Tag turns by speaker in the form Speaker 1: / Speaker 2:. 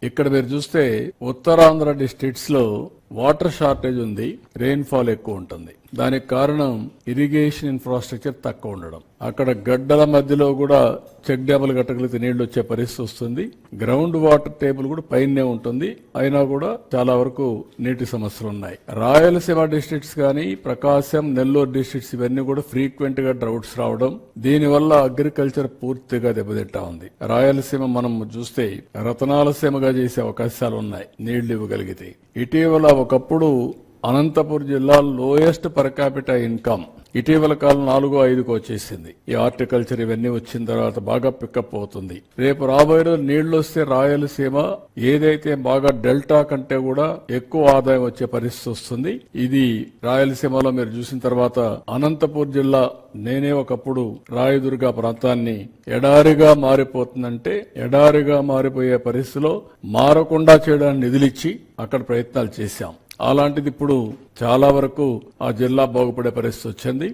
Speaker 1: ఇక్కడ మీరు చూస్తే ఉత్తరాంధ్ర డిస్ట్రిక్ట్స్ లో వాటర్ షార్టేజ్ ఉంది, రెయిన్ఫాల్ ఎక్కువ ఉంటుంది. దానికి కారణం ఇరిగేషన్ ఇన్ఫ్రాస్ట్రక్చర్ తక్కువ ఉండడం. అక్కడ గడ్డల మధ్యలో కూడా చెక్ డ్యాములు కట్టగలిగితే నీళ్లు వచ్చే పరిస్థితి వస్తుంది. గ్రౌండ్ వాటర్ టేబుల్ కూడా పైనే ఉంటుంది, అయినా కూడా చాలా వరకు నీటి సమస్యలు ఉన్నాయి. రాయలసీమ డిస్ట్రిక్ట్స్ కానీ, ప్రకాశం, నెల్లూరు డిస్ట్రిక్ట్స్ ఇవన్నీ కూడా ఫ్రీక్వెంట్ గా డ్రౌట్స్ రావడం, దీనివల్ల అగ్రికల్చర్ పూర్తిగా దెబ్బతింటా ఉంది. రాయలసీమ మనం చూస్తే రతనాలసీమగా చేసే అవకాశాలు ఉన్నాయి నీళ్లు ఇవ్వగలిగితే. ఇటీవల ఒకప్పుడు అనంతపురం జిల్లా లోయెస్ట్ పర్ క్యాపిటల్ ఇన్కమ్ ఇటీవల కాలం 4-5కు వచ్చేసింది. ఈ హార్టికల్చర్ ఇవన్నీ వచ్చిన తర్వాత బాగా పికప్ అవుతుంది. రేపు రాబోయే రోజు నీళ్లు వస్తే రాయలసీమ ఏదైతే బాగా డెల్టా కంటే కూడా ఎక్కువ ఆదాయం వచ్చే పరిస్థితి వస్తుంది. ఇది రాయలసీమలో మీరు చూసిన తర్వాత అనంతపురం జిల్లా నేనే ఒకప్పుడు రాయదుర్గ ప్రాంతాన్ని ఎడారిగా మారిపోతుందంటే ఎడారిగా మారిపోయే పరిస్థితిలో మారకుండా చేయడానికి నిధులిచ్చి అక్కడ ప్రయత్నాలు చేశాం. అలాంటిది ఇప్పుడు చాలా వరకు ఆ జిల్లా బాగుపడే పరిస్థితి వచ్చింది.